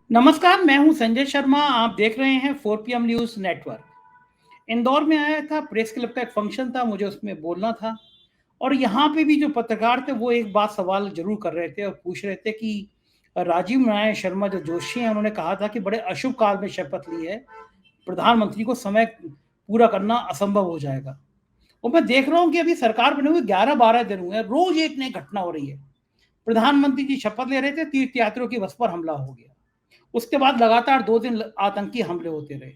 नमस्कार, मैं हूं संजय शर्मा। आप देख रहे हैं 4 PM न्यूज नेटवर्क। इंदौर में आया था, प्रेस क्लब का एक फंक्शन था, मुझे उसमें बोलना था। और यहाँ पे भी जो पत्रकार थे वो एक बात सवाल जरूर कर रहे थे और पूछ रहे थे कि राजीव नारायण शर्मा जो जोशी हैं, उन्होंने कहा था कि बड़े अशुभ काल में शपथ ली है, प्रधानमंत्री को समय पूरा करना असंभव हो जाएगा। और मैं देख रहा हूँ कि अभी सरकार बने हुए 11-12 दिन हुए हैं, रोज एक नई घटना हो रही है। प्रधानमंत्री जी शपथ ले रहे थे, तीर्थयात्रियों की बस पर हमला हो गया। उसके बाद लगातार 2 दिन आतंकी हमले होते रहे।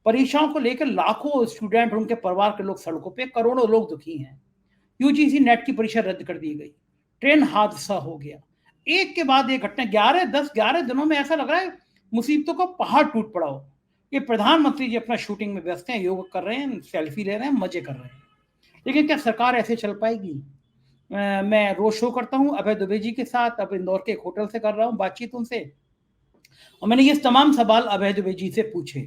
परीक्षाओं को लेकर लाखों स्टूडेंट और उनके परिवार के लोग सड़कों पे, करोड़ों लोग दुखी हैं। यूजीसी नेट की परीक्षा रद्द कर दी गई। ट्रेन हादसा हो गया। एक के बाद एक घटना, 11 दिनों में ऐसा लग रहा है मुसीबतों का पहाड़ टूट पड़ा हो। ये प्रधानमंत्री जी अपना शूटिंग में व्यस्त हैं, योग कर रहे हैं, सेल्फी ले रहे हैं, मजे कर रहे हैं। लेकिन क्या सरकार ऐसे चल पाएगी? मैं रोज शो करता हूँ अभय दुबे जी के साथ, अब इंदौर के एक होटल से कर रहा हूँ बातचीत उनसे। और मैंने ये तमाम सवाल अभय दुबे जी से पूछे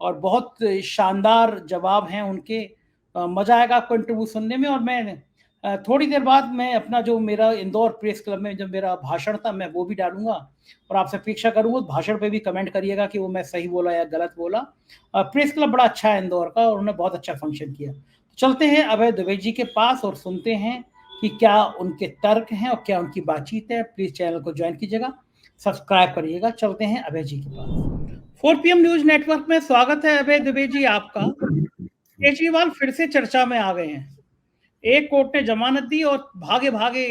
और बहुत शानदार जवाब हैं उनके। मज़ा आएगा आपको इंटरव्यू सुनने में। और मैं थोड़ी देर बाद मैं अपना जो मेरा इंदौर प्रेस क्लब में जब मेरा भाषण था मैं वो भी डालूंगा और आपसे अपेक्षा करूंगा भाषण पे भी कमेंट करिएगा कि वो मैं सही बोला या गलत बोला। प्रेस क्लब बड़ा अच्छा है इंदौर का और उन्होंने बहुत अच्छा फंक्शन किया। तो चलते हैं अभय दुबे जी के पास और सुनते हैं कि क्या उनके तर्क हैं और क्या उनकी बातचीत है। प्लीज चैनल को ज्वाइन कीजिएगा, सब्सक्राइब करिएगा। चलते हैं अभय जी के पास। 4 PM न्यूज नेटवर्क में स्वागत है अभय दुबे जी आपका। केजरीवाल फिर से चर्चा में आ गए हैं। एक कोर्ट ने जमानत दी और भागे भागे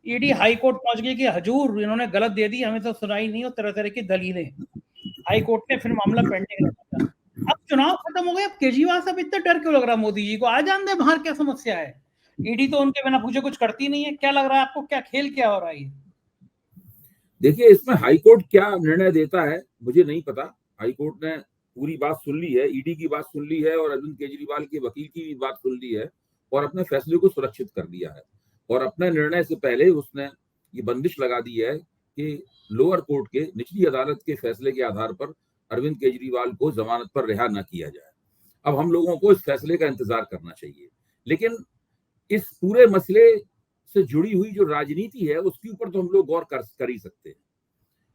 ईडी हाई कोर्ट पहुंच गई कि हजूर इन्होंने गलत दे दी, हमें तो सुनाई नहीं, और तरह तरह की दलीलें। हाई कोर्ट ने फिर मामला पेंडिंग रखा था। अब चुनाव खत्म हो गए, अब केजरीवाल साहब इतना डर क्यों लग रहा है मोदी जी को? आ जान दे बाहर, क्या समस्या है? ईडी तो उनके बिना पूछे कुछ करती नहीं है। क्या लग रहा है आपको, क्या खेल क्या हो रहा है ये? देखिए, इसमें हाईकोर्ट क्या निर्णय देता है मुझे नहीं पता। हाईकोर्ट ने पूरी बात सुन ली है, ईडी की बात सुन ली है और अरविंद केजरीवाल के वकील की भी बात सुन ली है और अपने फैसले को सुरक्षित कर दिया है। और अपने निर्णय से पहले उसने ये बंदिश लगा दी है कि लोअर कोर्ट के, निचली अदालत के फैसले के आधार पर अरविंद केजरीवाल को जमानत पर रिहा न किया जाए। अब हम लोगों को इस फैसले का इंतजार करना चाहिए। लेकिन इस पूरे मसले से जुड़ी हुई जो राजनीति है उसके ऊपर तो हम लोग गौर कर ही सकते हैं।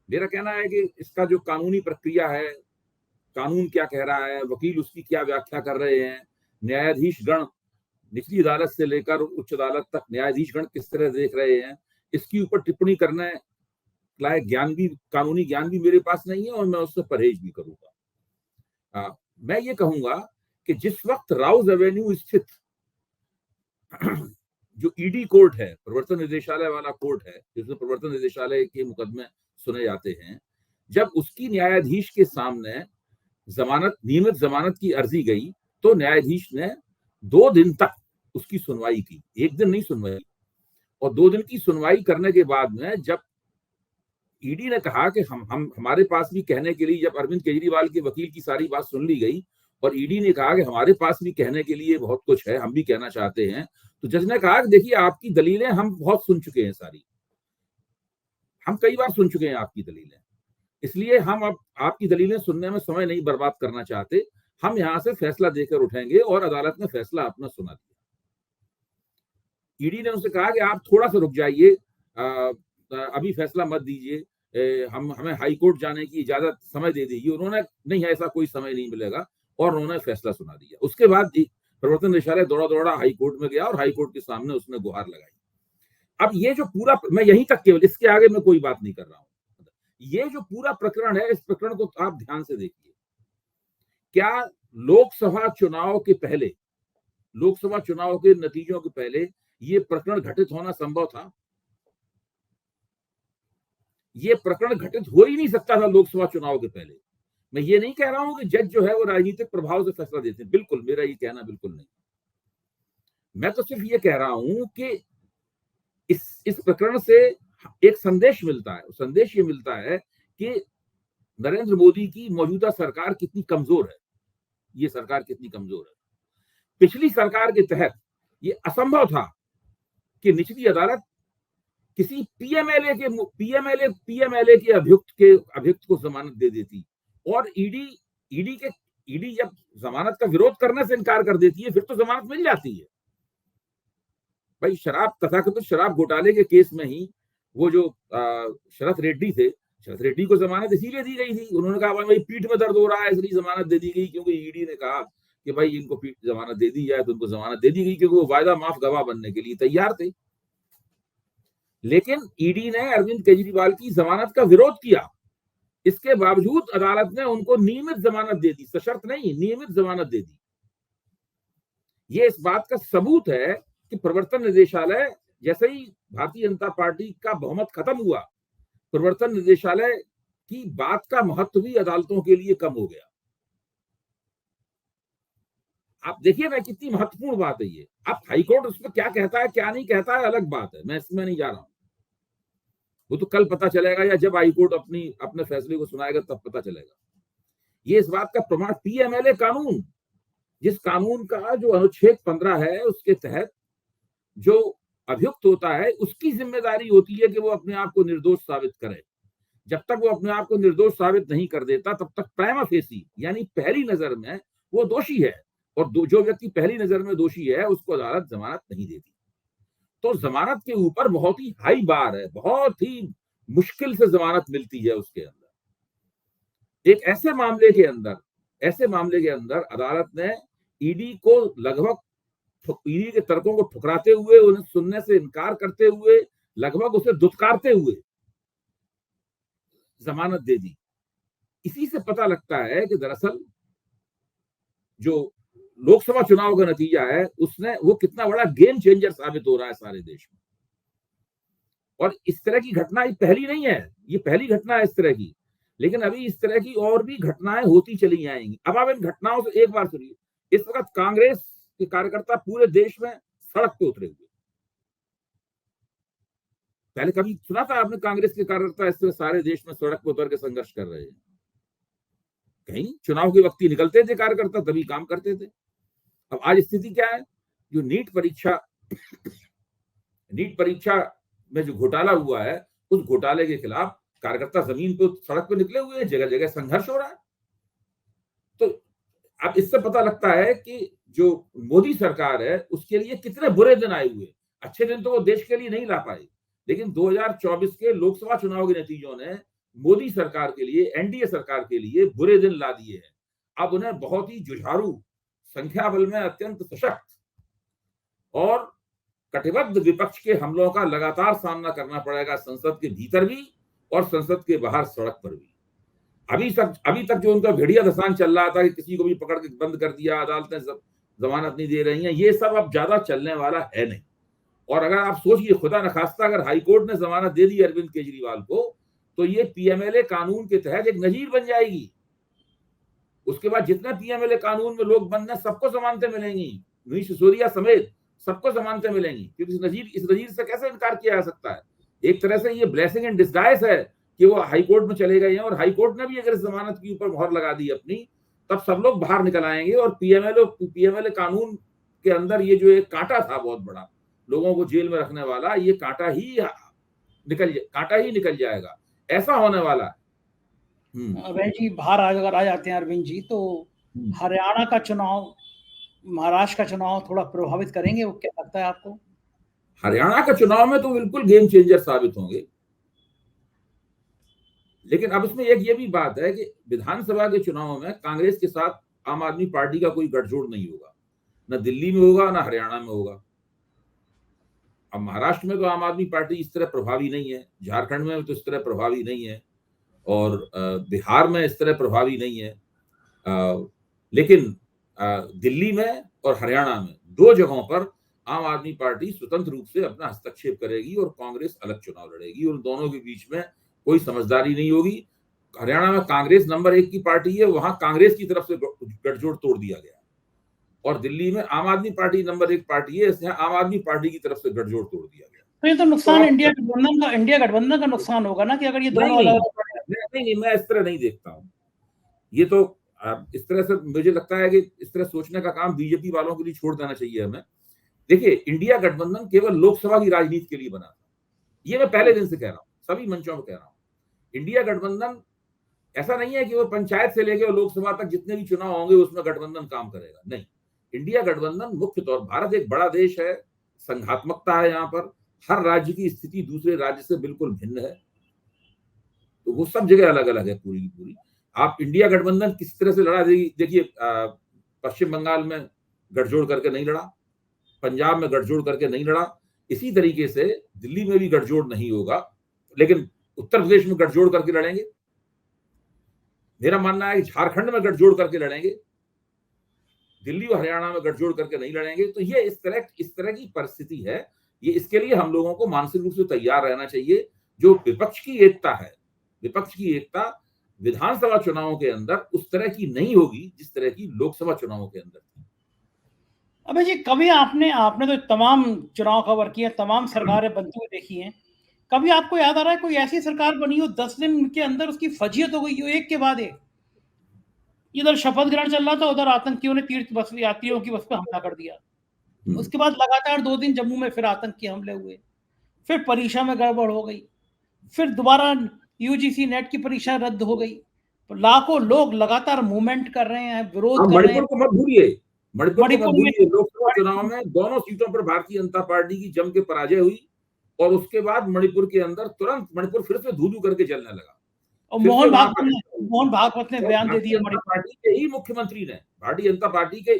मेरा कहना है कि इसका जो कानूनी प्रक्रिया है, कानून क्या कह रहा है, वकील उसकी क्या व्याख्या कर रहे हैं, न्यायाधीश गण निचली अदालत से लेकर उच्च अदालत तक न्यायाधीश गण किस तरह देख रहे हैं, इसके ऊपर टिप्पणी करने लायक ज्ञान भी, कानूनी ज्ञान भी मेरे पास नहीं है और मैं उससे परहेज भी करूंगा। मैं ये कहूंगा कि जिस वक्त राउज एवेन्यू स्थित जो ईडी कोर्ट है, प्रवर्तन निदेशालय वाला कोर्ट है जिसमें प्रवर्तन निदेशालय के मुकदमे सुने जाते हैं, जब उसकी न्यायाधीश के सामने नियमित जमानत की अर्जी गई तो न्यायाधीश ने 2 दिन तक उसकी सुनवाई की। एक दिन नहीं सुनवाई, और 2 दिन की सुनवाई करने के बाद में जब ईडी ने कहा कि हम हमारे पास भी कहने के लिए, जब अरविंद केजरीवाल के वकील की सारी बात सुन ली गई और ईडी ने कहा कि हमारे पास भी कहने के लिए बहुत कुछ है, हम भी कहना चाहते हैं, तो जज ने कहा कि देखिए, आपकी दलीलें हम बहुत सुन चुके हैं, सारी हम कई बार सुन चुके हैं आपकी दलीलें, इसलिए हम अब आपकी दलीलें सुनने में समय नहीं बर्बाद करना चाहते, हम यहां से फैसला देकर उठेंगे। और अदालत ने फैसला अपना सुना दिया। ईडी ने उनसे कहा कि आप थोड़ा सा रुक जाइए, अभी फैसला मत दीजिए, हमें हाई कोर्ट जाने की इजाजत, समय दे दीजिए। उन्होंने नहीं, ऐसा कोई समय नहीं मिलेगा, और उन्होंने फैसला सुना दिया। उसके बाद प्रवर्तन निदेशालय दौड़ा दौड़ा हाई कोर्ट में गया और हाई कोर्ट के सामने उसने गुहार लगाई। अब ये जो पूरा, मैं यहीं तक, केवल इसके आगे मैं कोई बात नहीं कर रहा हूं। ये जो पूरा प्रकरण है, इस प्रकरण को आप ध्यान से देखिए। क्या लोकसभा चुनाव के पहले, लोकसभा चुनाव के नतीजों के पहले ये प्रकरण घटित होना संभव था? ये प्रकरण घटित हो ही नहीं सकता था लोकसभा चुनाव के पहले। मैं ये नहीं कह रहा हूं कि जज जो है वो राजनीतिक प्रभाव से फैसला देते हैं, बिल्कुल, मेरा ये कहना बिल्कुल नहीं। मैं तो सिर्फ ये कह रहा हूं कि इस प्रकरण से एक संदेश मिलता है। संदेश ये मिलता है कि नरेंद्र मोदी की मौजूदा सरकार कितनी कमजोर है। ये सरकार कितनी कमजोर है। पिछली सरकार के तहत ये असंभव था कि निचली अदालत किसी पीएमएलए के अभियुक्त को जमानत दे देती, और ईडी जब जमानत का विरोध करने से इनकार कर देती है फिर तो जमानत मिल जाती है। भाई, तथाकथित शराब घोटाले के केस में ही वो जो शरत रेड्डी थे, शरद रेड्डी को जमानत इसीलिए दी गई थी, उन्होंने कहा भाई पीठ में दर्द हो रहा है इसलिए जमानत दे दी गई, क्योंकि ईडी ने कहा कि भाई इनको जमानत दे दी जाए, तो उनको जमानत दे दी गई क्योंकि वो वायदा माफ गवाह बनने के लिए तैयार थे। लेकिन ईडी ने अरविंद केजरीवाल की जमानत का विरोध किया, इसके बावजूद अदालत ने उनको नियमित जमानत दे दी, सशर्त नहीं, नियमित जमानत दे दी। ये इस बात का सबूत है कि प्रवर्तन निदेशालय, जैसे ही भारतीय जनता पार्टी का बहुमत खत्म हुआ, प्रवर्तन निदेशालय की बात का महत्व भी अदालतों के लिए कम हो गया। आप देखिए ना कितनी महत्वपूर्ण बात है ये। अब हाईकोर्ट उसमें क्या कहता है क्या नहीं कहता है अलग बात है, मैं इसमें नहीं जा रहा हूं, वो तो कल पता चलेगा या जब हाईकोर्ट अपने फैसले को सुनाएगा तब पता चलेगा। ये इस बात का प्रमाण पीएमएलए कानून, जिस कानून का जो अनुच्छेद 15 है उसके तहत जो अभियुक्त होता है उसकी जिम्मेदारी होती है कि वो अपने आप को निर्दोष साबित करे। जब तक वो अपने आप को निर्दोष साबित नहीं कर देता तब तक प्राइमा फेसी यानी पहली नजर में वो दोषी है, और जो व्यक्ति पहली नजर में दोषी है उसको अदालत जमानत नहीं देती। तो जमानत के ऊपर बहुत ही हाई बार है, बहुत ही मुश्किल से जमानत मिलती है उसके अंदर। एक ऐसे मामले के अंदर अदालत ने ईडी को लगभग ईडी के तर्कों को ठुकराते हुए, उन्हें सुनने से इनकार करते हुए, लगभग उसे दुत्कारते हुए जमानत दे दी। इसी से पता लगता है कि दरअसल जो लोकसभा चुनाव का नतीजा है वो कितना बड़ा गेम चेंजर साबित हो रहा है सारे देश में। और इस तरह की घटना पहली नहीं है, ये पहली घटना है इस तरह की, लेकिन अभी इस तरह की और भी घटनाएं होती चली जाएंगी। अब आप इन घटनाओं से एक बार सुनिए, इस वक्त कांग्रेस के कार्यकर्ता पूरे देश में सड़क पे उतरे हुए। पहले कभी सुना था आपने कांग्रेस के कार्यकर्ता इस तरह सारे देश में सड़क पर उतर के संघर्ष कर रहे हैं? कहीं चुनाव के वक्त ही निकलते थे कार्यकर्ता, तभी काम करते थे। अब आज स्थिति क्या है? जो नीट परीक्षा में जो घोटाला हुआ है, उस घोटाले के खिलाफ कार्यकर्ता जमीन पे सड़क पे निकले हुए हैं, जगह जगह संघर्ष हो रहा है। तो अब इससे पता लगता है कि जो मोदी सरकार है उसके लिए कितने बुरे दिन आए हुए। अच्छे दिन तो वो देश के लिए नहीं ला पाए, लेकिन 2024 के लोकसभा चुनाव के नतीजों ने मोदी सरकार के लिए, एनडीए सरकार के लिए बुरे दिन ला दिए हैं। अब उन्हें बहुत ही जुझारू, संख्या बल में अत्यंत सशक्त और कटिबद्ध विपक्ष के हमलों का लगातार सामना करना पड़ेगा, संसद के भीतर भी और संसद के बाहर सड़क पर भी। अभी तक जो उनका भेड़िया दसान चल रहा था कि किसी को भी पकड़ के बंद कर दिया, अदालतें जमानत नहीं दे रही हैं, ये सब अब ज्यादा चलने वाला है नहीं। और अगर आप सोचिए, खुदा न खास्ता अगर हाईकोर्ट ने जमानत दे दी अरविंद केजरीवाल को, तो ये पीएमएलए कानून के तहत एक नजीर बन जाएगी। उसके बाद जितने पीएमएलए कानून में लोग बंद हैं सबको जमानतें मिलेंगी, मनीष सिसोदिया समेत सबको जमानतें मिलेंगी, क्योंकि इस नजीर से कैसे इनकार किया जा सकता है। एक तरह से ये ब्लेसिंग इन डिस्गाइज है कि वो हाईकोर्ट में चले गए हैं, और हाईकोर्ट ने भी अगर जमानत के ऊपर मोहर लगा दी अपनी, तब सब लोग बाहर निकल आएंगे। और पीएमएलए कानून के अंदर ये जो एक कांटा था बहुत बड़ा, लोगों को जेल में रखने वाला, ये कांटा ही निकल जाएगा, ऐसा होने वाला है। अरविंद जी बाहर अगर आ जाते हैं अरविंद जी, तो हरियाणा का चुनाव, महाराष्ट्र का चुनाव थोड़ा प्रभावित करेंगे, वो क्या लगता है आपको? हरियाणा का चुनाव में तो बिल्कुल गेम चेंजर साबित होंगे, लेकिन अब इसमें एक ये भी बात है कि विधानसभा के चुनाव में कांग्रेस के साथ आम आदमी पार्टी का कोई गठजोड़ नहीं होगा, न दिल्ली में होगा न हरियाणा में होगा। अब महाराष्ट्र में तो आम आदमी पार्टी इस तरह प्रभावी नहीं है, झारखंड में तो इस तरह प्रभावी नहीं है, और बिहार में इस तरह प्रभावी नहीं है, लेकिन दिल्ली में और हरियाणा में दो जगहों पर आम आदमी पार्टी स्वतंत्र रूप से अपना हस्तक्षेप करेगी और कांग्रेस अलग चुनाव लड़ेगी, और दोनों के बीच में कोई समझदारी नहीं होगी। हरियाणा में कांग्रेस नंबर 1 की पार्टी है, वहां कांग्रेस की तरफ से गठजोड़ तोड़ दिया गया, और दिल्ली में आम आदमी पार्टी नंबर 1 पार्टी है, इसलिए आम आदमी पार्टी की तरफ से गठजोड़ तोड़ दिया गया। तो ये तो नुकसान इंडिया गठबंधन का नुकसान होगा ना, कि अगर ये दोनों अलग। नहीं, मैं इस तरह नहीं देखता हूँ। ये तो इस तरह से मुझे लगता है कि इस तरह सोचने का काम बीजेपी वालों के लिए छोड़ देना चाहिए हमें। देखिए, इंडिया गठबंधन केवल लोकसभा की राजनीति के लिए बना था, ये मैं पहले दिन से कह रहा हूँ, सभी मंचों में कह रहा हूँ। इंडिया गठबंधन ऐसा नहीं है कि वो पंचायत से लेकर लोकसभा तक जितने भी चुनाव होंगे उसमें गठबंधन काम करेगा, नहीं। इंडिया गठबंधन मुख्य तौर, भारत एक बड़ा देश है, संघात्मकता है, यहाँ पर हर राज्य की स्थिति दूसरे राज्य से बिल्कुल भिन्न है, तो वो सब जगह अलग अलग है पूरी की पूरी। आप इंडिया गठबंधन किस तरह से लड़ा, देखिए पश्चिम बंगाल में गठजोड़ करके नहीं लड़ा, पंजाब में गठजोड़ करके नहीं लड़ा, इसी तरीके से दिल्ली में भी गठजोड़ नहीं होगा, लेकिन उत्तर प्रदेश में गठजोड़ करके लड़ेंगे। मेरा मानना है कि झारखंड में गठजोड़ करके लड़ेंगे, दिल्ली और हरियाणा में गठजोड़ करके नहीं लड़ेंगे। तो ये इस तरह की परिस्थिति है। ये इसके लिए हम लोगों को मानसिक रूप से तैयार रहना चाहिए। जो विपक्ष की एकता है, विपक्ष की एकता विधानसभा चुनावों के अंदर उस तरह की नहीं होगी जिस तरह की लोकसभा चुनावों के अंदर थी। अबे जी, कभी आपने तो तमाम चुनाव कवर किए, तमाम सरकारें बनती हुई देखी हैं, कभी आपको याद आ रहा है कोई ऐसी सरकार बनी हो 10 दिन के अंदर उसकी फजीयत हो गई हो एक के बाद एक? इधर शपथ ग्रहण चल रहा था, उधर आतंकियों ने तीर्थ बस यात्रियों की बस पे हमला कर दिया। उसके बाद लगातार 2 दिन जम्मू में फिर आतंकी हमले हुए, फिर परीक्षा में गड़बड़ हो गई, फिर दोबारा यूजीसी नेट की परीक्षा रद्द हो गई। तो लाखों लोग लगातार मूवमेंट कर रहे हैं, विरोध कर रहे हैं। मणिपुर को मत भूलिए, मणिपुर को मत भूलिए। लोकसभा चुनाव मणिपुर में दोनों सीटों पर भारतीय जनता पार्टी की जम के पराजय हुई और उसके बाद मणिपुर के अंदर तुरंत मणिपुर फिर से धू-धू करके जलने लगा। और मोहन भागवत ने बयान दे दिया। पार्टी के ही मुख्यमंत्री ने, भारतीय जनता पार्टी के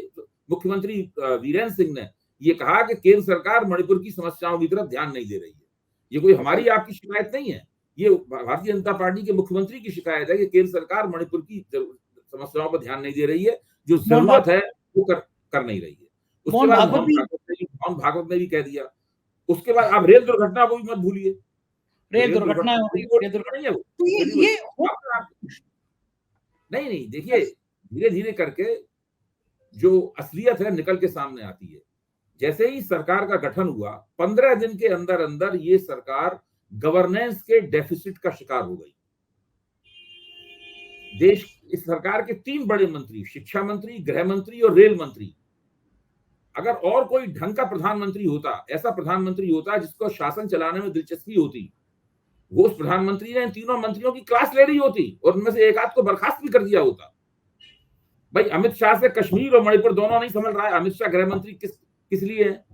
मुख्यमंत्री वीरेंद्र सिंह ने ये कहा कि केंद्र सरकार मणिपुर की समस्याओं की तरफ ध्यान नहीं दे रही है। ये कोई हमारी आपकी शिकायत नहीं है, ये भारतीय जनता पार्टी के मुख्यमंत्री की शिकायत है कि केंद्र सरकार मणिपुर की समस्याओं पर ध्यान नहीं दे रही है, जो जरूरत है वो कर नहीं रही है। उसके बाद मोहन भागवत ने भी कह दिया। उसके बाद आप रेल दुर्घटना को भी मत भूलिए, रेल दुर्घटना नहीं है वो। तो ये नहीं, देखिए धीरे धीरे करके जो असलियत है निकल के सामने आती है। जैसे ही सरकार का गठन हुआ 15 दिन के अंदर अंदर ये सरकार गवर्नेंस के डेफिसिट का शिकार हो गई। देश इस सरकार के 3 बड़े मंत्री, शिक्षा मंत्री, गृह मंत्री और रेल मंत्री, अगर और कोई ढंग का प्रधानमंत्री होता, ऐसा प्रधानमंत्री होता जिसको शासन चलाने में दिलचस्पी होती, वो उस प्रधानमंत्री ने इन तीनों मंत्रियों की क्लास ले रही होती और उनमें से एक आध को बर्खास्त भी कर दिया होता। भाई अमित शाह से कश्मीर और मणिपुर दोनों नहीं समझ रहा है। अमित शाह गृह मंत्री किस लिए है,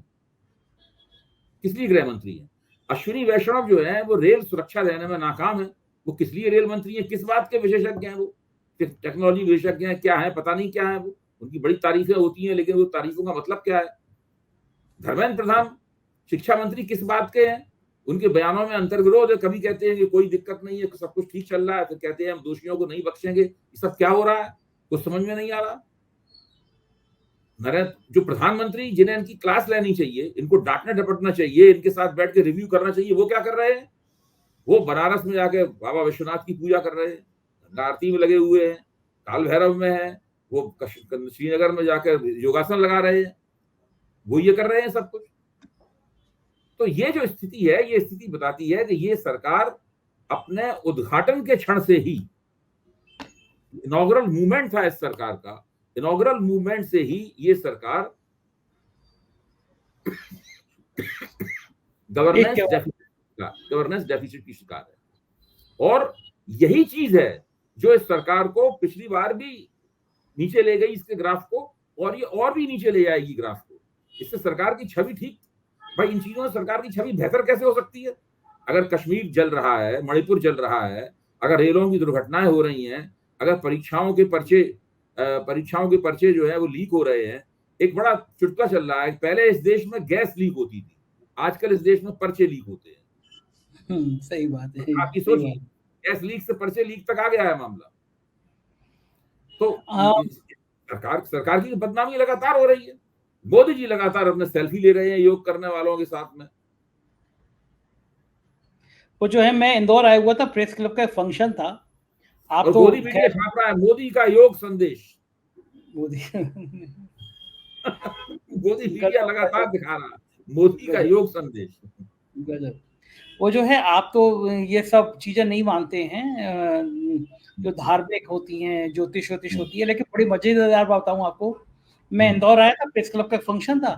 किस लिए गृह मंत्री है? अश्विनी वैष्णव जो है वो रेल सुरक्षा देने में नाकाम है, वो किस लिए रेल मंत्री है? किस बात के विशेषज्ञ हैं वो? टेक्नोलॉजी विशेषज्ञ हैं, क्या है पता नहीं, क्या है वो? उनकी बड़ी तारीफें होती हैं, लेकिन वो तारीफों का मतलब क्या है? धर्मेंद्र प्रधान शिक्षा मंत्री किस बात के हैं? उनके बयानों में अंतर्विरोध है। कभी कहते हैं कि कोई दिक्कत नहीं है, सब कुछ ठीक चल रहा है, तो कहते हैं हम दोषियों को नहीं बख्शेंगे। ये सब क्या हो रहा है, कुछ समझ में नहीं आ रहा। जो प्रधानमंत्री जिन्हें इनकी क्लास लेनी चाहिए, इनको डांटना डपटना चाहिए, इनके साथ बैठ के रिव्यू करना चाहिए, वो क्या कर रहे हैं? वो बनारस में जाके बाबा विश्वनाथ की पूजा कर रहे हैं, गंगा आरती में लगे हुए हैं, काल भैरव में है, वो श्रीनगर में जाकर योगासन लगा रहे हैं, वो ये कर रहे हैं सब कुछ। तो ये जो स्थिति है, ये स्थिति बताती है कि ये सरकार अपने उद्घाटन के क्षण से ही, इनॉग्रल मूवमेंट था इस सरकार का, इनॉग्रल मूवमेंट से ही ये सरकार गवर्नेंस डेफिसिट की शिकार है। और यही चीज है जो इस सरकार को पिछली बार भी नीचे ले गई, इसके ग्राफ को, और ये और भी नीचे ले जाएगी ग्राफ को। इससे सरकार की छवि ठीक, भाई इन चीजों से सरकार की छवि बेहतर कैसे हो सकती है? अगर कश्मीर जल रहा है, मणिपुर जल रहा है, अगर रेलों की दुर्घटनाएं हो रही हैं, अगर परीक्षाओं के पर्चे जो है वो लीक हो रहे हैं। एक बड़ा चुटका चल रहा है, पहले इस देश में गैस लीक होती थी, आजकल इस देश में पर्चे लीक होते हैं। सही बात है। आपकी सोचिए, गैस लीक से पर्चे लीक तक आ गया है मामला। तो सरकार की बदनामी लगातार हो रही है। मोदी जी लगातार अपने सेल्फी ले रहे हैं योग करने वालों के साथ में। वो जो है, मैं इंदौर आया हुआ था, प्रेस क्लब का फंक्शन था। आप तो मोदी मीडिया छाप रहा है मोदी का योग संदेश। मोदी मीडिया लगातार दिखा रहा है मोदी का योग संदेश। गजब। वो जो है, आप तो ये सब चीजें नहीं मानते हैं जो धार्मिक होती हैं, ज्योतिष होती है, लेकिन बड़ी मजेदार बात बताऊं आपको। मैं इंदौर आया था, प्रेस क्लब का फंक्शन था,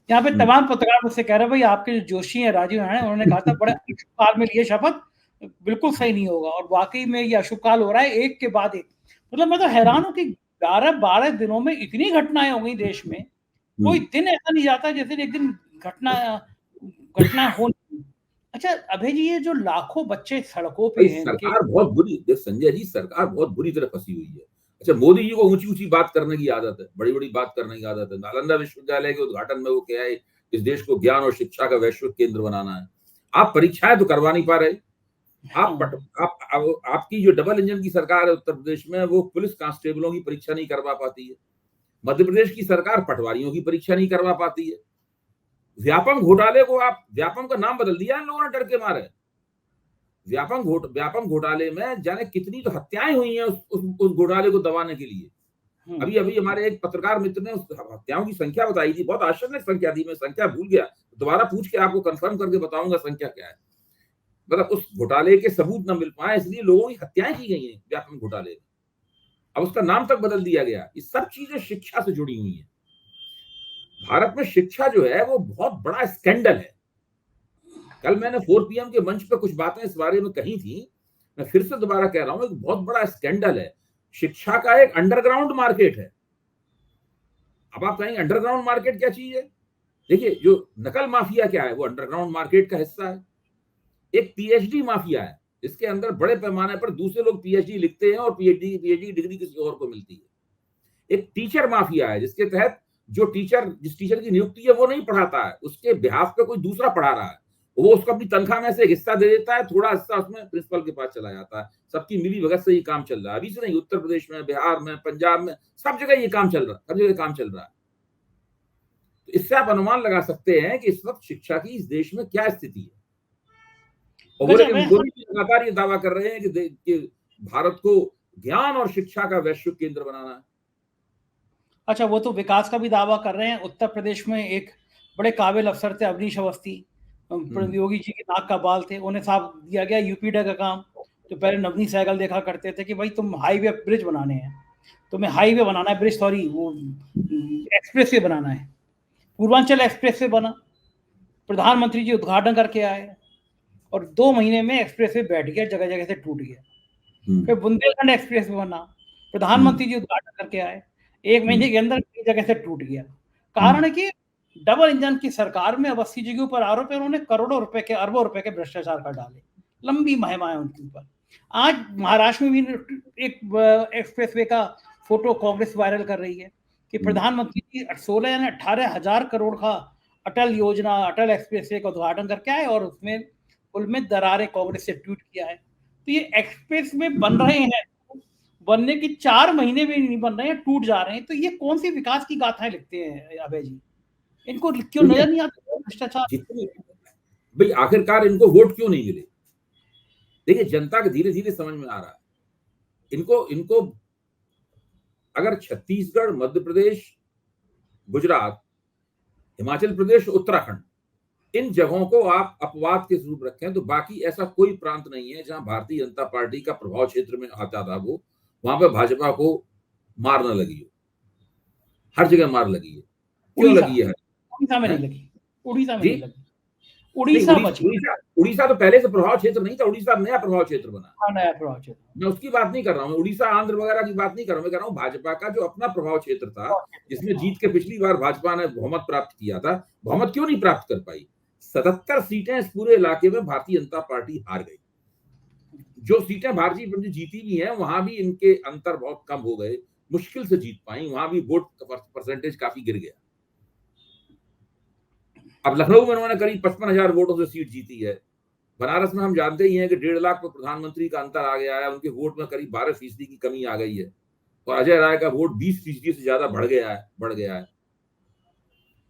यहाँ पे तमाम पत्रकार मुझसे कह रहे भाई आपके जो जोशी हैं, राजीव नारायण, उन्होंने कहा था बड़े अशुभ काल में लिए शपथ, बिल्कुल सही नहीं होगा, और वाकई में ये अशुभ काल हो रहा है, एक के बाद एक। मतलब मैं तो हैरान हूँ कि 11-12 दिनों में इतनी घटनाएं हो गई देश में। कोई दिन ऐसा नहीं जाता जैसे एक दिन घटना हो। अच्छा अभय जी, ये जो लाखों बच्चे सड़कों पे भाई हैं इनके, सरकार बहुत बुरी, देख संजय जी, सरकार बहुत बुरी तरह फंसी हुई है। अच्छा, मोदी जी को ऊंची ऊंची बात करने की आदत है, बड़ी बड़ी बात करने की आदत है। नालंदा विश्वविद्यालय के उद्घाटन में वो क्या है, इस देश को ज्ञान और शिक्षा का वैश्विक केंद्र बनाना है। आप परीक्षाएं तो करवा नहीं पा रहे। आप हाँ, आपकी जो डबल इंजन की सरकार है उत्तर प्रदेश में, वो पुलिस कांस्टेबलों की परीक्षा नहीं करवा पाती है। मध्य प्रदेश की सरकार पटवारियों की परीक्षा नहीं करवा पाती है। व्यापम घोटाले को, आप व्यापम का नाम बदल दिया इन लोगों ने डर के मारे। व्यापम घोटाले में जाने कितनी तो हत्याएं हुई हैं उस घोटाले को दबाने के लिए। अभी अभी हमारे एक पत्रकार मित्र ने उस हत्याओं की संख्या बताई थी, बहुत आश्चर्यजनक संख्या थी, मैं संख्या भूल गया, दोबारा पूछ के आपको कंफर्म करके बताऊंगा संख्या क्या है। मतलब उस घोटाले के सबूत न मिल पाए, इसलिए लोगों की हत्याएं की गई हैं व्यापम घोटाले में। अब उसका नाम तक बदल दिया गया। ये सब चीजें शिक्षा से जुड़ी हुई हैं। भारत में शिक्षा जो है वो बहुत बड़ा स्कैंडल है। कल मैंने 4 PM के मंच पर कुछ बातें इस बारे में कही थी, मैं फिर से दोबारा कह रहा हूं, एक बहुत बड़ा स्कैंडल है। शिक्षा का एक अंडरग्राउंड मार्केट है। अब आप कहेंगे अंडरग्राउंड मार्केट क्या चीज है? देखिए, जो नकल माफिया क्या है, वो अंडरग्राउंड मार्केट का हिस्सा है। एक पीएचडी माफिया है, जिसके अंदर बड़े पैमाने पर दूसरे लोग पीएचडी लिखते हैं और पीएचडी डिग्री किसी और को मिलती है। एक टीचर माफिया है, जिसके तहत जिस टीचर की नियुक्ति है वो नहीं पढ़ाता है, उसके बिहाफ पे कोई दूसरा पढ़ा रहा है, वो उसको अपनी तनख्वाह में से एक हिस्सा दे देता है, थोड़ा हिस्सा उसमें प्रिंसिपल के पास चला जाता है। सबकी मिली भगत से ये काम चल रहा है। अभी से नहीं, उत्तर प्रदेश में, बिहार में, पंजाब में, सब जगह ये काम चल रहा है, सब जगह काम चल रहा है। तो इससे आप अनुमान लगा सकते हैं कि इस वक्त शिक्षा की इस देश में क्या स्थिति है। और मोदी जी लगातार ये दावा कर रहे हैं कि भारत को ज्ञान और शिक्षा का वैश्विक केंद्र बनाना है। अच्छा, वो तो विकास का भी दावा कर रहे हैं। उत्तर प्रदेश में एक बड़े काबिल अफसर थे अवनीश अवस्थी, योगी जी के नाक का बाल थे, उन्हें साफ दिया गया यूपीडा का काम। तो पहले नवनीत सहगल देखा करते थे कि भाई तुम हाईवे ब्रिज बनाने हैं, तुम्हें हाईवे बनाना है, ब्रिज सॉरी वो एक्सप्रेस वे बनाना है। पूर्वांचल एक्सप्रेस वे बना, प्रधानमंत्री जी उद्घाटन करके आए और 2 महीने में एक्सप्रेस वे बैठ गया, जगह जगह से टूट गया। फिर बुंदेलखंड एक्सप्रेस वे बना, प्रधानमंत्री जी उद्घाटन करके आए, 1 महीने के अंदर कई जगह से टूट गया। कारण है कि डबल इंजन की सरकार में अवस्थी जी के ऊपर आरोप है, उन्होंने करोड़ों रुपए के, अरबों रुपए के भ्रष्टाचार कर डाले, लंबी मुहिम है उनके ऊपर। आज महाराष्ट्र में भी एक एक्सप्रेसवे का फोटो कांग्रेस वायरल कर रही है कि प्रधानमंत्री जी 16 यानी 18,000 करोड़ का अटल योजना, अटल एक्सप्रेसवे का उद्घाटन करके आए और उसमें पुल में दरारें कांग्रेस से ट्वीट किया है। तो ये एक्सप्रेस में बन रहे हैं, बनने की 4 महीने भी नहीं बन रहे हैं, टूट जा रहे हैं। तो ये कौन सी विकास की गाथाएं लिखते हैं अभय जी? इनको क्यों नजर नहीं आता भ्रष्टाचार? जितनी भाई आखिरकार इनको वोट क्यों नहीं मिले? देखिए, जनता के धीरे धीरे समझ में आ रहा है। इनको अगर छत्तीसगढ़, मध्य प्रदेश, गुजरात, हिमाचल प्रदेश, उत्तराखंड, इन जगहों को आप अपवाद के स्वरूप रखें तो बाकी ऐसा कोई प्रांत नहीं है जहां भारतीय जनता पार्टी का प्रभाव क्षेत्र में आता था, वो वहां पर भाजपा को मार न लगी हो। हर जगह मार लगी है। क्यों लगी है? उड़ीसा में नहीं लगी, उड़ीसा में जी? नहीं लगी, उड़ीसा बची। उड़ीसा तो पहले से प्रभाव क्षेत्र नहीं था, उड़ीसा नया प्रभाव क्षेत्र बना। हाँ, नया प्रभाव क्षेत्र। मैं उसकी बात नहीं कर रहा हूँ, उड़ीसा, आंध्र वगैरह की बात नहीं कर रहा हूँ। मैं कह रहा हूँ भाजपा का जो अपना प्रभाव क्षेत्र था, जिसमें जीत के पिछली बार भाजपा ने बहुमत प्राप्त किया था, बहुमत क्यों नहीं प्राप्त कर पाई? 77 सीटें इस पूरे इलाके में भारतीय जनता पार्टी हार गई। जो सीटें भारतीय जनता जीती भी हैं, वहां भी इनके अंतर बहुत कम हो गए, मुश्किल से जीत पाई, वहां भी वोट परसेंटेज काफी गिर गया। अब लखनऊ में उन्होंने करीब 55,000 वोटों से सीट जीती है। बनारस में हम जानते ही हैं कि 1.5 लाख पर प्रधानमंत्री का अंतर आ गया है, उनके वोट में करीब 12% की कमी आ गई है और अजय राय का वोट 20% से ज्यादा बढ़ गया है।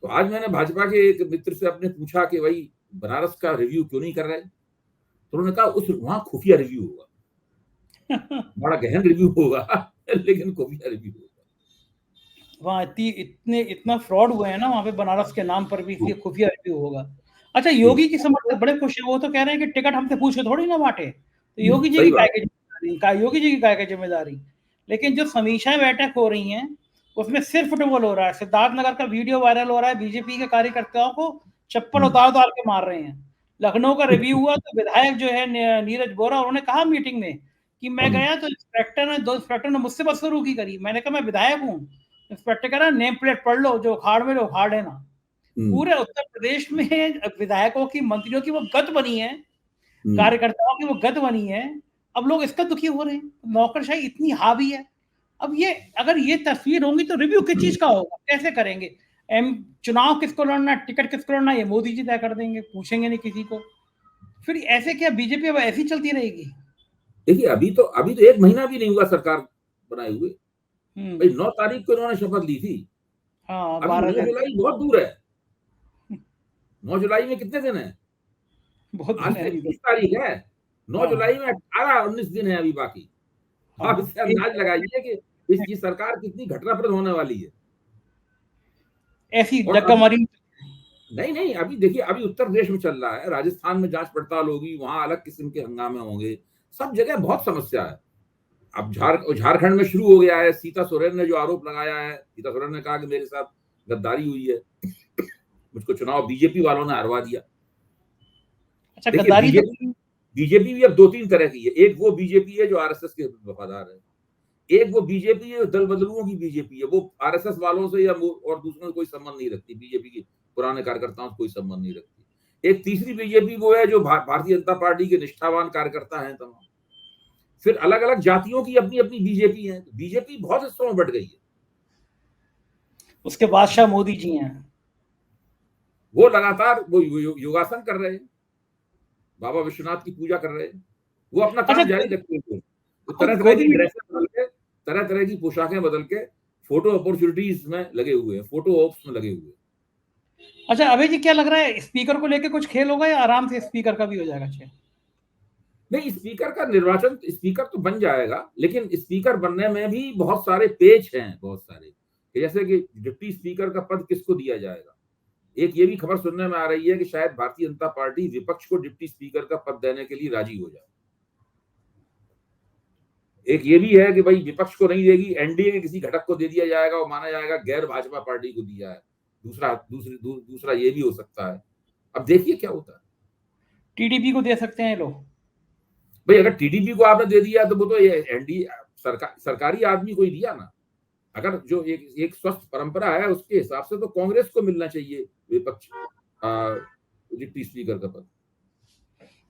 तो आज मैंने भाजपा के एक मित्र से अपने पूछा कि भाई बनारस का रिव्यू क्यों नहीं कर रहे, तो उन्होंने कहा उस वहां खुफिया रिव्यू होगा, बड़ा गहन रिव्यू होगा लेकिन खुफिया रिव्यू होगा। वहाँ इतना फ्रॉड हुए हैं ना वहाँ पे बनारस के नाम पर भी, इसलिए खुफिया रिव्यू होगा। अच्छा, योगी की समर्थक बड़े खुश है, वो तो कह रहे हैं कि टिकट हमसे पूछ के थोड़ी ना बांटे, तो योगी जी की काय की जिम्मेदारी। लेकिन जो समीक्षा बैठक हो रही है उसमें सिर्फ फुटबॉल हो रहा है। सिद्धार्थनगर का वीडियो वायरल हो रहा है, बीजेपी के कार्यकर्ताओं को चप्पल उतार के मार रहे हैं। लखनऊ का रिव्यू हुआ तो विधायक जो है नीरज बोरा, उन्होंने कहा मीटिंग में कि मैं गया तो इंस्पेक्टर ने मुझसे बदसलूकी करी। मैंने कहा मैं विधायक हूँ। इंस्पेक्टर कह रहा नेम प्लेट पढ़ लो, जो उखाड़ में लो उखाड़ लेना। पूरे उत्तर प्रदेश में विधायकों की, मंत्रियों की वो गत बनी है, हम्म। कार्यकर्ताओं की वो गत बनी है। अब लोग इसका दुखी हो रहे हैं, नौकरशाही इतनी हावी है। अब ये अगर ये तस्वीर होंगी तो रिव्यू किस चीज का होगा, कैसे करेंगे? चुनाव किसको लड़ना, टिकट किसको लड़ना, ये मोदी जी तय कर देंगे, पूछेंगे नहीं किसी को। फिर ऐसे क्या बीजेपी अब ऐसी चलती रहेगी? देखिए अभी तो 1 महीना भी नहीं हुआ सरकार बनाए हुए। भाई 9 तारीख को इन्होंने शपथ ली थी। हाँ, अभी 12 9 दिन जुलाई बहुत दूर है। 9 जुलाई में कितने दिन है? बहुत आज दिन है अभी 30 तारीख है। 9 हाँ, जुलाई में 18-19 दिन है अभी बाकी। हाँ, आप इससे अंदाज लगाइए कि इसकी सरकार कितनी घटनाप्रद होने वाली है। ऐसी और डग्गा मारी। नहीं अभी देखिए, अभी उत्तर प्रदेश में चल रहा है, राजस्थान में जांच पड़ताल होगी, वहां अलग किस्म के हंगामे होंगे, सब जगह बहुत समस्या है। अब झारखंड में शुरू हो गया है। सीता सोरेन ने जो आरोप लगाया है, सीता सोरेन ने कहा कि मेरे साथ गद्दारी हुई है, मुझको चुनाव बीजेपी वालों ने हरवा दिया। अच्छा, देखिए गद्दारी तो बीजेपी भी अब 2-3 तरह की है। एक वो बीजेपी है जो आरएसएस के वफादार है, एक वो बीजेपी है दल बदलुओं की बीजेपी है, वो आरएसएस वालों से या और दूसरों से कोई संबंध नहीं रखती, बीजेपी के पुराने कार्यकर्ताओं से कोई संबंध नहीं रखती। एक तीसरी बीजेपी वो है जो भारतीय जनता पार्टी के निष्ठावान कार्यकर्ता हैं तमाम। फिर अलग अलग जातियों की अपनी अपनी बीजेपी है। बीजेपी बहुत हिस्सों में बढ़ गई है। उसके बादशाह मोदी जी हैं। वो लगातार वो योगासन कर रहे हैं, बाबा विश्वनाथ की पूजा कर रहे हैं, वो अपना अच्छा, काम जारी रखते हैं। वो खुद तरह तरह गोदी की में ड्रेसें बदल के, तरह तरह की पोशाकें बदल के फोटो अपॉर्चुनिटीज में लगे हुए हैं, फोटो ऑप्स में लगे हुए हैं। अच्छा, अभय जी क्या लग रहा है, स्पीकर को लेके कुछ खेल होगा या आराम से स्पीकर का भी हो जाएगा? अच्छा, नहीं, स्पीकर का निर्वाचन, स्पीकर तो बन जाएगा, लेकिन स्पीकर बनने में भी बहुत सारे पेच हैं, बहुत सारे। जैसे कि डिप्टी स्पीकर का पद किसको दिया जाएगा। एक ये भी खबर सुनने में आ रही है कि शायद भारतीय जनता पार्टी विपक्ष को डिप्टी स्पीकर का पद देने के लिए राजी हो जाए। एक ये भी है कि भाई विपक्ष को नहीं देगी, एनडीए के किसी घटक को दे दिया जाएगा, वो माना जाएगा गैर भाजपा पार्टी को दिया है। दूसरा ये भी हो सकता है। अब देखिए क्या होता है। टीडीपी को दे सकते हैं लोग। भाई अगर टीडीपी को आपने दे दिया तो वो तो ये एनडीए सरकारी आदमी को ही दिया ना। अगर जो एक स्वस्थ परंपरा है उसके हिसाब से तो कांग्रेस को मिलना चाहिए विपक्ष डिप्टी स्पीकर का पद।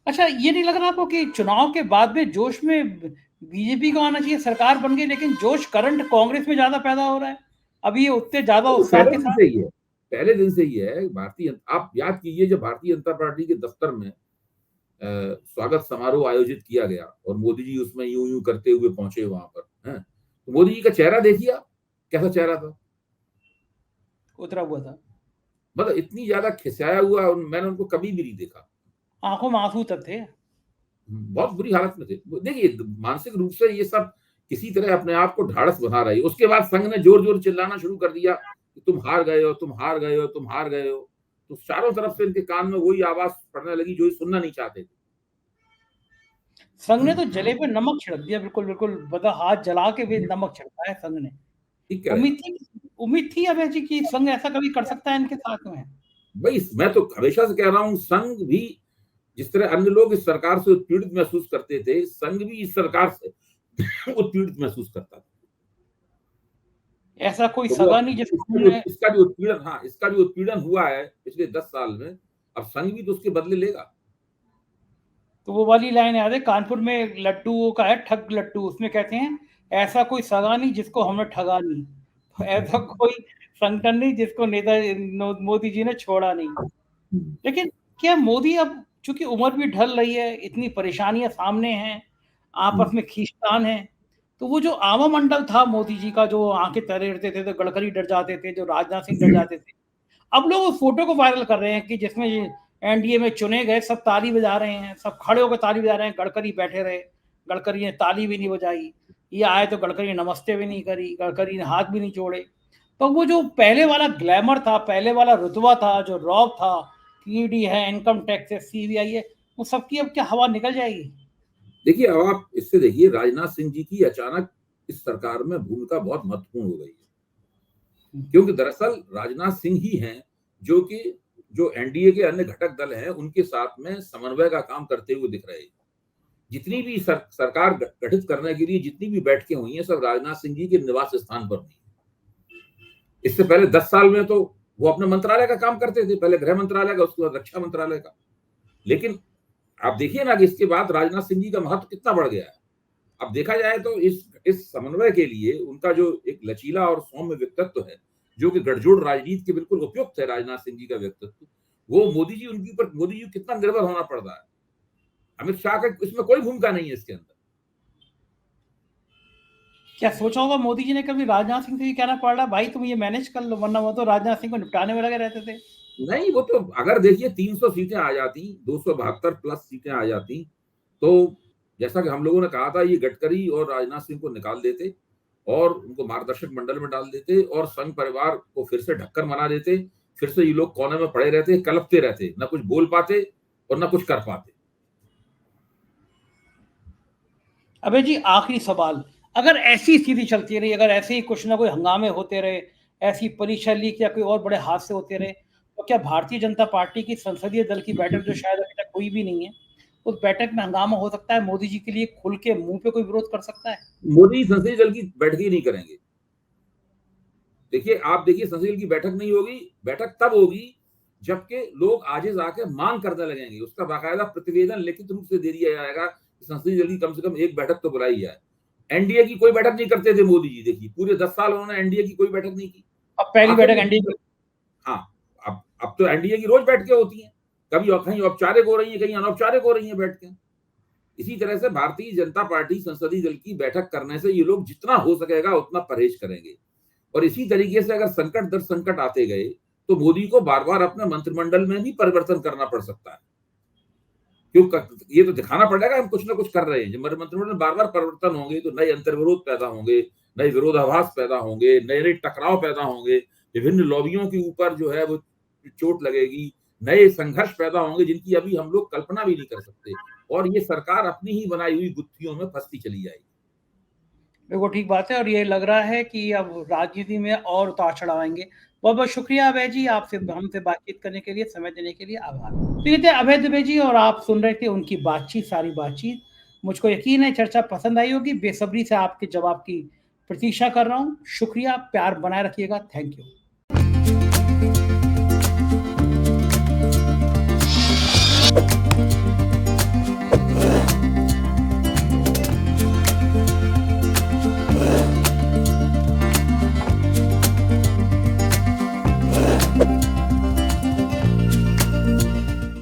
अच्छा, ये नहीं लग रहा आपको कि चुनाव के बाद में जोश में बीजेपी को आना चाहिए, सरकार बन गई, लेकिन जोश करंट कांग्रेस में ज्यादा पैदा हो रहा है अभी, ये उतने ज्यादा उत्साह पहले के दिन साथ? से ही है, पहले दिन से ही है। आप याद कीजिए जब भारतीय जनता पार्टी के दफ्तर में स्वागत समारोह आयोजित किया गया और मोदी जी उसमें यूं यूं करते हुए पहुंचे वहां पर हैं, तो मोदी जी का चेहरा देखिए आप, कैसा चेहरा था। उतरा हुआ था, मतलब इतनी ज्यादा खिसियाया हुआ मैंने उनको कभी भी नहीं देखा। आंखों में आंसू तक थे। बहुत बुरी हालत में थे। देखिए मानसिक रूप से ये सब किसी तरह अपने आप को ढाढ़स बना रही है। उसके बाद संघ ने जोर जोर चिल्लाना शुरू कर दिया कि तुम हार गए हो, तुम हार गए हो, तुम हार गए हो। तो चारों तरफ से इनके कान में वही आवाज पड़ने लगी जो ये सुनना नहीं चाहते थे। संघ ने तो जले पे नमक छिड़क दिया, बिल्कुल बिल्कुल, मतलब हाथ जला के भी नमक छिड़का है संघ ने। ठीक कह रहे हैं। उम्मीद थी अभय जी कि संघ ऐसा कभी कर सकता है इनके साथ में? भाई मैं तो हमेशा से कह रहा हूँ, संघ भी जिस तरह अन्य लोग इस सरकार से उत्पीड़ित महसूस करते थे, संघ भी इस सरकार से उत्पीड़ित महसूस करता था। ऐसा कोई तो सगा नहीं जिसको हमने। इसका जो उत्पीड़न हुआ है पिछले 10 साल में, अब संघ भी तो उसके बदले लेगा। तो वो वाली लाइन याद है, कानपुर में लट्टू का है, ठग लट्टू, उसमें कहते हैं ऐसा कोई सगा नहीं जिसको हमने ठगा नहीं। तो ऐसा कोई संगठन नहीं जिसको मोदी जी ने छोड़ा नहीं। लेकिन क्या मोदी अब, चूंकि उम्र भी ढल रही है, इतनी परेशानियां सामने हैं, आपस में खींचतान है, तो वो जो आवा मंडल था मोदी जी का, जो आंखें तरेड़ते थे, तो गडकरी डर जाते थे, जो राजनाथ सिंह डर जाते थे, अब लोग उस फोटो को वायरल कर रहे हैं कि जिसमें एनडीए में चुने गए सब ताली बजा रहे हैं, सब खड़े होकर ताली बजा रहे हैं, गडकरी बैठे रहे, गडकरी ने ताली भी नहीं बजाई, ये आए तो गडकरी ने नमस्ते भी नहीं करी, गडकरी ने हाथ भी नहीं जोड़े। तो वो जो पहले वाला ग्लैमर था, पहले वाला रुतबा था, जो रौब था, ईडी है, इनकम टैक्स है, सीबीआई है, वो सबकी अब क्या हवा निकल जाएगी? देखिए अब आप इससे देखिए, राजनाथ सिंह जी की अचानक इस सरकार में भूमिका बहुत महत्वपूर्ण हो गई है, क्योंकि दरअसल राजनाथ सिंह ही हैं जो एनडीए के अन्य घटक दल हैं उनके साथ में समन्वय का काम करते हुए दिख रहे हैं। जितनी भी सरकार गठित करने के लिए जितनी भी बैठकें हुई हैं, सब राजनाथ सिंह जी के निवास स्थान पर हुई। इससे पहले 10 साल में तो वो अपने मंत्रालय का काम करते थे, पहले गृह मंत्रालय का, उसके बाद रक्षा मंत्रालय का। लेकिन आप देखिए ना कि इसके बाद राजनाथ सिंह जी का महत्व कितना बढ़ गया है। अब देखा जाए तो इस समन्वय के लिए उनका जो एक लचीला और सौम्य व्यक्तित्व है, जो कि गठजोड़ राजनीति के बिल्कुल उपयुक्त है, राजनाथ सिंह जी का व्यक्तित्व, वो मोदी जी उनके ऊपर, मोदी जी कितना निर्भर होना पड़ रहा है। अमित शाह का इसमें कोई भूमिका नहीं है इसके अंदर। क्या सोचा होगा मोदी जी ने कभी राजनाथ सिंह से भी कहना पड़ रहा भाई तुम ये मैनेज कर लो, वरना वो तो राजनाथ सिंह को निपटाने में लगे रहते थे। नहीं, वो तो अगर देखिए 300 सीटें आ जाती, 272 प्लस सीटें आ जाती, तो जैसा कि हम लोगों ने कहा था, ये गडकरी और राजनाथ सिंह को निकाल देते और उनको मार्गदर्शक मंडल में डाल देते और संघ परिवार को फिर से ढक्कन बना देते। फिर से ये लोग कोने में पड़े रहते, कलपते रहते, ना कुछ बोल पाते और ना कुछ कर पाते। अबे जी आखिरी सवाल, अगर ऐसी स्थिति चलती रही, अगर ऐसे ही कुछ ना कोई हंगामे होते रहे, ऐसी परीक्षा लीक या कोई और बड़े हादसे होते रहे, तो क्या भारतीय जनता पार्टी की संसदीय दल की बैठक, जो शायद अभी तक हुई भी नहीं है, उस बैठक में हंगामा हो सकता है? मोदी जी के लिए खुल के मुंह पे कोई विरोध कर सकता है? मोदी संसदीय दल की बैठक ही नहीं करेंगे। देखिए, आप देखिए, संसदीय दल की बैठक नहीं होगी। बैठक तब होगी जबकि लोग आजिज आके मांग करने लगेंगे, उसका बाकायदा प्रतिवेदन लिखित रूप से दे दिया जाएगा कि संसदीय दल की कम से कम एक बैठक तो बुलाई जाए। एनडीए की कोई बैठक नहीं करते थे मोदी जी, देखिए पूरे 10 साल उन्होंने एनडीए की कोई बैठक नहीं की। अब पहली आखिर बैठक एनडीए की। हाँ, अब तो एनडीए की रोज बैठकें होती हैं, कभी कहीं औपचारिक हो रही है, कहीं अनौपचारिक हो रही है बैठकें। इसी तरह से भारतीय जनता पार्टी संसदीय दल की बैठक करने से ये लोग जितना हो सकेगा उतना परहेज करेंगे। और इसी तरीके से अगर संकट दर संकट आते गए तो मोदी को बार बार अपने मंत्रिमंडल में भी परिवर्तन करना पड़ सकता है, क्योंकि ये तो दिखाना पड़ेगा हम कुछ ना कुछ कर रहे हैं। जब मंत्रिमंडल में बार बार परिवर्तन होंगे तो नए अंतर्विरोध पैदा होंगे, नए विरोधाभास पैदा होंगे, नए नए टकराव पैदा होंगे, विभिन्न लॉबियों के ऊपर जो है वो चोट लगेगी, नए संघर्ष पैदा होंगे जिनकी अभी हम लोग कल्पना भी नहीं कर सकते, और ये सरकार अपनी ही बनाई हुई गुत्थियों में फंसती चली जाएगी। बिल्कुल ठीक बात है, और ये लग रहा है कि अब राजनीति में और उतार चढ़ाव आएंगे। बहुत बहुत शुक्रिया अभय जी, आपसे हमसे बातचीत करने के लिए, समय देने के लिए आभार। तो ये थे अभय दुबे जी, और आप सुन रहे थे उनकी बातचीत, सारी बातचीत। मुझको यकीन है चर्चा पसंद आई होगी। बेसब्री से आपके जवाब की प्रतीक्षा कर रहा हूँ। शुक्रिया, प्यार बनाए रखिएगा। Thank you.